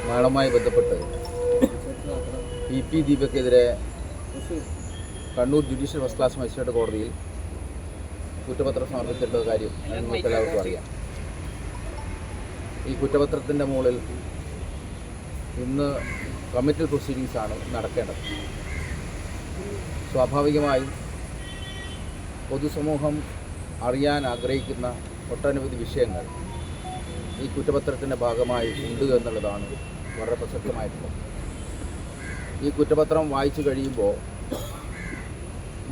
നാളുമായി ബന്ധപ്പെട്ട് പി ദീപക്കെതിരെ Kannur judicial first class magistrate കോടതിയിൽ കുറ്റപത്രം സമർപ്പിച്ചിട്ടുള്ള കാര്യം നിങ്ങൾക്ക് എല്ലാവർക്കും അറിയാം. ഈ കുറ്റപത്രത്തിൻ്റെ മുകളിൽ ഇന്ന് കമ്മിറ്റൽ പ്രൊസീഡിങ്സാണ് നടക്കേണ്ടത്. സ്വാഭാവികമായും പൊതുസമൂഹം അറിയാൻ ആഗ്രഹിക്കുന്ന ഒട്ടനവധി വിഷയങ്ങൾ ഈ കുറ്റപത്രത്തിൻ്റെ ഭാഗമായി ഉണ്ട് എന്നുള്ളതാണ് വളരെ പ്രസക്തമായിട്ടുള്ളത്. ഈ കുറ്റപത്രം വായിച്ചു കഴിയുമ്പോൾ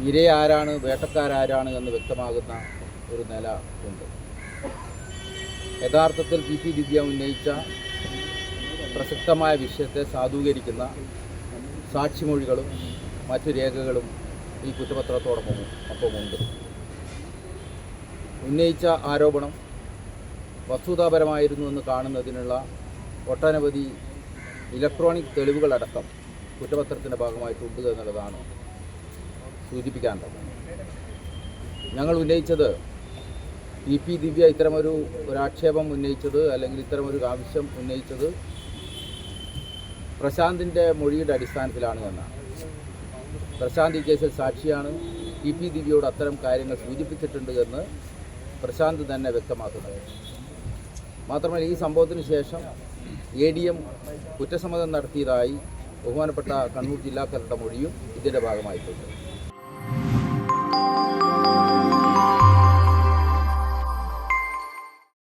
ഇരയാരാണ്, വേട്ടക്കാരാരാണ് എന്ന് വ്യക്തമാകുന്ന ഒരു നില ഉണ്ട്. യഥാർത്ഥത്തിൽ പി ദിവ്യ ഉന്നയിച്ച പ്രസക്തമായ വിഷയത്തെ സാധൂകരിക്കുന്ന സാക്ഷിമൊഴികളും മറ്റു രേഖകളും ഈ കുറ്റപത്രത്തോടൊപ്പമുണ്ട്. ഉന്നയിച്ച ആരോപണം വസ്തുതാപരമായിരുന്നു എന്ന് കാണുന്നതിനുള്ള ഒട്ടനവധി ഇലക്ട്രോണിക് തെളിവുകളടക്കം കുറ്റപത്രത്തിൻ്റെ ഭാഗമായിട്ടുണ്ട് എന്നുള്ളതാണ് സൂചിപ്പിക്കാനുള്ളത്. ഞങ്ങൾ ഉന്നയിച്ചത് പി ദിവ്യ ഇത്തരമൊരു ആക്ഷേപം ഉന്നയിച്ചത് അല്ലെങ്കിൽ ഇത്തരമൊരു ആവശ്യം ഉന്നയിച്ചത് പ്രശാന്തിൻ്റെ മൊഴിയുടെ അടിസ്ഥാനത്തിലാണ് എന്നാണ്. പ്രശാന്ത് ഈ കേസിൽ സാക്ഷിയാണ്. പി ദിവ്യയോട് അത്തരം കാര്യങ്ങൾ സൂചിപ്പിച്ചിട്ടുണ്ട് എന്ന് പ്രശാന്ത് തന്നെ വ്യക്തമാക്കുന്നത്. മാത്രമല്ല, ഈ സംഭവത്തിന് ശേഷം ADM കുറ്റസമ്മതം നടത്തിയതായി ബഹുമാനപ്പെട്ട കണ്ണൂർ ജില്ലാ കളക്ടറുടെ മൊഴിയും ഇതിൻ്റെ ഭാഗമായിട്ടുണ്ട്.